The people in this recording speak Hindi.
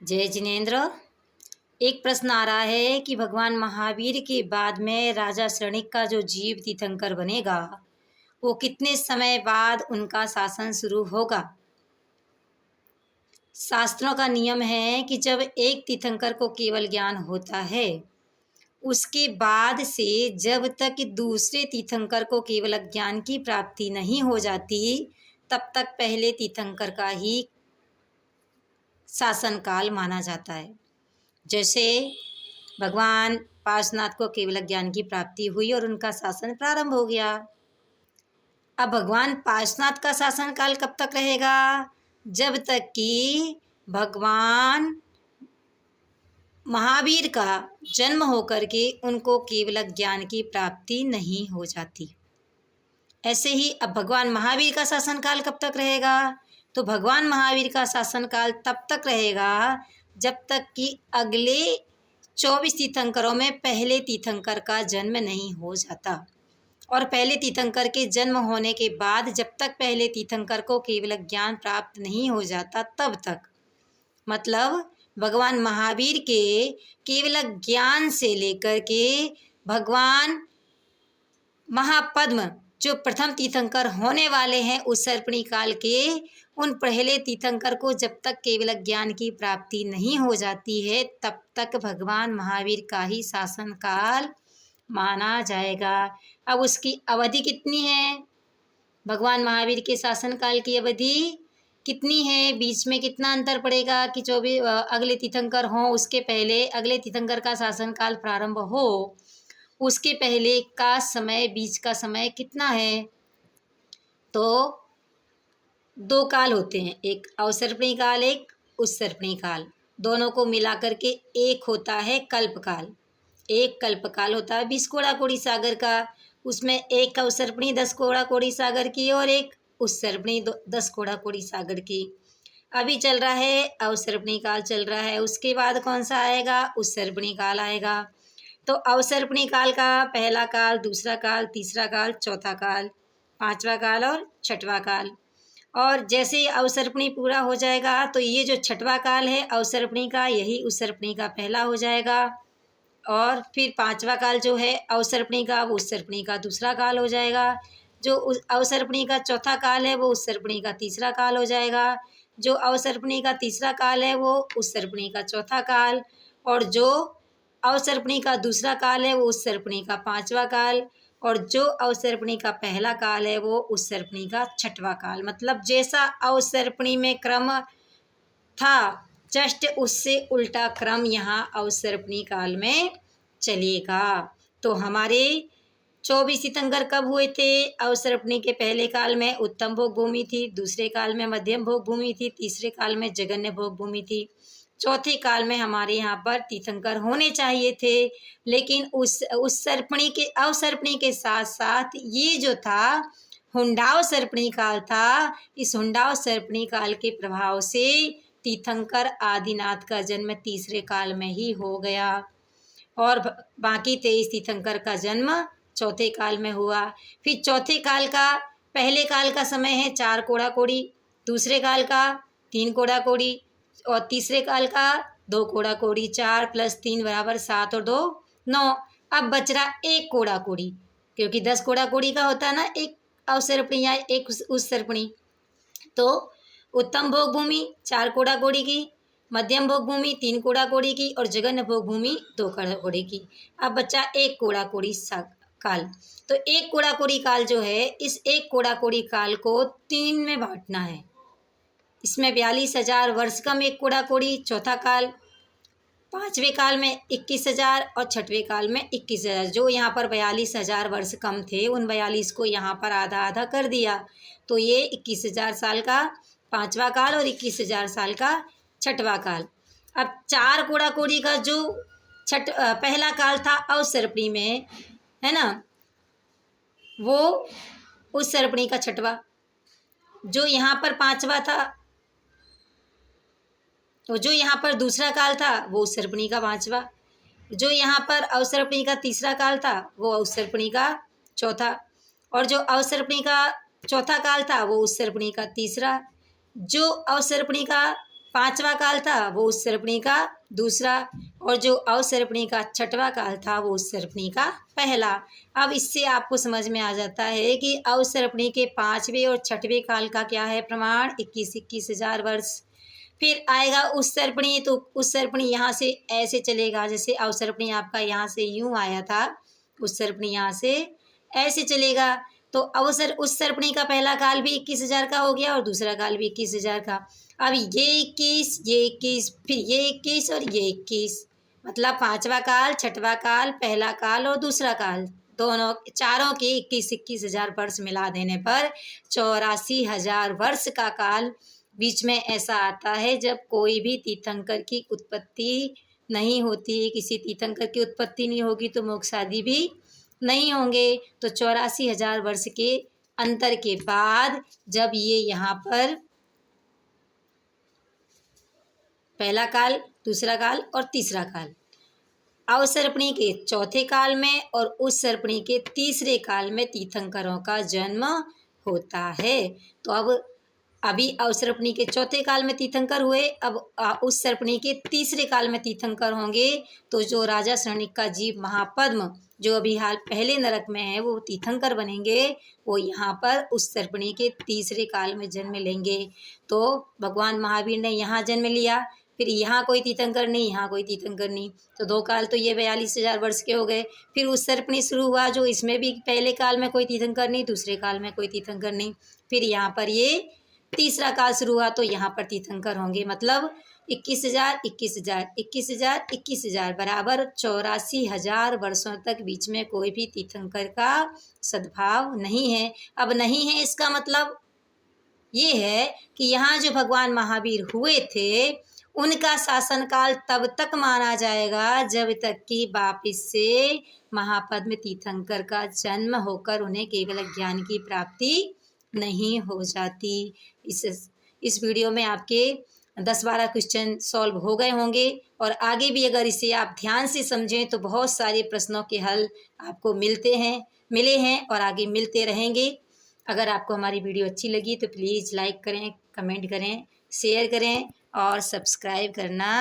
जय जिनेन्द्र। एक प्रश्न आ रहा है कि भगवान महावीर के बाद में राजा शरणिक का जो जीव तीर्थंकर बनेगा वो कितने समय बाद उनका शासन शुरू होगा। शास्त्रों का नियम है कि जब एक तीर्थंकर को केवल ज्ञान होता है उसके बाद से जब तक दूसरे तीर्थंकर को केवल ज्ञान की प्राप्ति नहीं हो जाती तब तक पहले तीर्थंकर का ही शासन काल माना जाता है। जैसे भगवान पार्श्वनाथ को केवल ज्ञान की प्राप्ति हुई और उनका शासन प्रारंभ हो गया। अब भगवान पार्श्वनाथ का शासन काल कब तक रहेगा? जब तक कि भगवान महावीर का जन्म होकर के उनको केवल ज्ञान की प्राप्ति नहीं हो जाती। ऐसे ही अब भगवान महावीर का शासन काल कब तक रहेगा? तो भगवान महावीर का शासन काल तब तक रहेगा जब तक कि अगले 24 तीर्थंकरों में पहले तीर्थंकर का जन्म नहीं हो जाता। और पहले तीर्थंकर के जन्म होने के बाद जब तक पहले तीर्थंकर को केवल ज्ञान प्राप्त नहीं हो जाता तब तक, मतलब भगवान महावीर के केवल ज्ञान से लेकर के भगवान महापद्म जो प्रथम तीर्थंकर होने वाले हैं उस सर्पणी काल के, उन पहले तीर्थंकर को जब तक केवल ज्ञान की प्राप्ति नहीं हो जाती है तब तक भगवान महावीर का ही शासन काल माना जाएगा। अब उसकी अवधि कितनी है? भगवान महावीर के शासन काल की अवधि कितनी है? बीच में कितना अंतर पड़ेगा कि 24 अगले तीर्थंकर हों उसके पहले, अगले तीर्थंकर का शासन काल प्रारंभ हो उसके पहले का समय, बीच का समय कितना है? तो 2 काल होते हैं, एक अवसर्पणी काल, एक उत्सर्पणी काल। दोनों को मिला करके एक होता है कल्पकाल। एक कल्पकाल होता है 20 कोड़ा कोड़ी सागर का, उसमें एक अवसर्पणी 10 कोड़ा कोड़ी सागर की और एक उत्सर्पणी 10 कोड़ा कोड़ी सागर की। अभी चल रहा है अवसर्पणी काल चल रहा है, उसके बाद कौन सा आएगा? उत्सर्पणी काल आएगा। तो अवसर्पणी काल का पहला काल, दूसरा काल, तीसरा काल, चौथा काल, पांचवा काल और छठवां काल। और जैसे ही अवसर्पणी पूरा हो जाएगा तो ये जो छठवां काल है अवसर्पणी का, यही उत्सर्पणी का पहला हो जाएगा। और फिर पांचवा काल जो है अवसर्पणी का वो उत्सर्पणी का दूसरा काल हो जाएगा। जो अवसर्पणी का चौथा काल है वो उत्सर्पणी का तीसरा काल हो जाएगा। जो अवसर्पणी का तीसरा काल है वो उत्सर्पणी का चौथा काल, और जो अवसर्पणी का दूसरा काल है वो उत्सर्पणी का पांचवा काल, और जो अवसर्पणी का पहला काल है वो उत्सर्पणी का छठवां काल। मतलब जैसा अवसर्पणी में क्रम था जस्ट उससे उल्टा क्रम यहाँ अवसर्पणी काल में चलेगा। तो हमारे 24 तीर्थंकर कब हुए थे? अवसर्पणी के पहले काल में उत्तम भोग भूमि थी, दूसरे काल में मध्यम भोग भूमि थी, तीसरे काल में जघन्य भोग भूमि थी, चौथे काल में हमारे यहाँ पर तीर्थंकर होने चाहिए थे। लेकिन उस सर्पणी के अवसर्पणी के साथ साथ ये जो था हुंडाव सर्पणी काल था, इस हुंडाव सर्पणी काल के प्रभाव से तीर्थंकर आदिनाथ का जन्म तीसरे काल में ही हो गया और बाकी 23 तीर्थंकर का जन्म चौथे काल में हुआ। फिर चौथे काल का, पहले काल का समय है 4 कोड़ा कोड़ी, दूसरे काल का 3 कोड़ा कोड़ी और तीसरे काल का 2 कोड़ा कोड़ी। 4 + 3 = 7 और 2 9। अब बच रहा 1 कोड़ा कोड़ी, क्योंकि 10 कोड़ा कोड़ी का होता है ना एक अवसर्पणी या एक उत्सर्पणी। तो उत्तम भोग भूमि 4 कोड़ा कोड़ी की, मध्यम भोग भूमि 3 कोड़ा कोड़ी की और जघन्य भोग भूमि 2 कोड़ा कोड़ी की। अब बचा 1 कोड़ा कोड़ी काल। तो 1 कोड़ा कोड़ी काल जो है, इस 1 कोड़ा कोड़ी काल को 3 में बांटना है। इसमें 42,000 वर्ष कम 1 कोड़ा कोड़ी चौथा काल, पांचवें काल में 21,000 और छठवें काल में 21,000। जो यहाँ पर 42,000 वर्ष कम थे उन 42 को यहाँ पर आधा आधा कर दिया, तो ये 21,000 साल का पांचवा काल और 21,000 साल का छठवां काल। अब 4 कोड़ा कोड़ी का जो पहला काल था अवसर्पणी में, है ना, वो उस सर्पणी का छठवां। जो यहाँ पर पांचवा था, तो जो यहाँ पर दूसरा काल था वो उत्सर्पणी का पांचवा। जो यहाँ पर अवसर्पणी का तीसरा काल था वो उत्सर्पणी का चौथा, और जो अवसर्पणी का चौथा काल था वो उत्सर्पणी का तीसरा। जो अवसर्पणी का 5वां काल था वो उत्सर्पणी का दूसरा, और जो अवसर्पणी का 6वां काल था वो उत्सर्पणी का पहला। अब इससे आपको समझ में आ जाता है कि अवसर्पणी के 5वें और 6वें काल का क्या है प्रमाण, 21 हज़ार वर्ष। फिर आएगा उत्सर्पणी, तो उत्सर्पणी यहाँ से ऐसे चलेगा, जैसे अवसर्पणी आपका यहाँ से यूं आया था, उत्सर्पणी यहाँ से ऐसे चलेगा। तो उत्सर्पणी का पहला काल भी 21,000 का हो गया और दूसरा काल भी 21,000 का। अब ये 21, फिर ये 21 और ये 21, मतलब 5वां काल, 6वां काल, पहला काल और दूसरा काल, दोनों चारों के 21 हज़ार वर्ष मिला देने पर 84,000 वर्ष का काल बीच में ऐसा आता है जब कोई भी तीर्थंकर की उत्पत्ति नहीं होती। किसी तीर्थंकर की उत्पत्ति नहीं होगी तो मोक्ष आदि भी नहीं होंगे। तो 84,000 वर्ष के अंतर के बाद जब ये यहाँ पर पहला काल, दूसरा काल और तीसरा काल, अवसर्पणी के चौथे काल में और उत्सर्पणी के तीसरे काल में तीर्थंकरों का जन्म होता है। तो अब अभी अवसर्पणी के चौथे काल में तीर्थंकर हुए, अब उत्सर्पणी के तीसरे काल में तीर्थंकर होंगे। तो जो राजा श्रेणिक का जीव महापद्म जो अभी हाल पहले नरक में है वो तीर्थंकर बनेंगे, वो यहाँ पर उत्सर्पणी के तीसरे काल में जन्म लेंगे। तो भगवान महावीर ने यहाँ जन्म लिया, फिर यहाँ कोई तीर्थंकर नहीं, यहाँ कोई तीर्थंकर नहीं, तो 2 काल तो ये 42,000 वर्ष के हो गए। फिर उत्सर्पणी शुरू हुआ, जो इसमें भी पहले काल में कोई तीर्थंकर नहीं, दूसरे काल में कोई तीर्थंकर नहीं। फिर यहाँ पर ये तीसरा काल शुरू हुआ, तो यहाँ पर तीर्थंकर होंगे, मतलब 21,000, 21,000, 21,000, 21,000 बराबर 84,000 वर्षों तक बीच में कोई भी तीर्थंकर का सद्भाव नहीं है। अब नहीं है इसका मतलब ये है कि यहाँ जो भगवान महावीर हुए थे उनका शासनकाल तब तक माना जाएगा जब तक कि वापिस से महापद्म तीर्थंकर का जन्म होकर उन्हें केवल ज्ञान की प्राप्ति नहीं हो जाती। इस वीडियो में आपके 10-12 क्वेश्चन सॉल्व हो गए होंगे और आगे भी अगर इसे आप ध्यान से समझें तो बहुत सारे प्रश्नों के हल आपको मिले हैं और आगे मिलते रहेंगे। अगर आपको हमारी वीडियो अच्छी लगी तो प्लीज़ लाइक करें, कमेंट करें, शेयर करें और सब्सक्राइब करना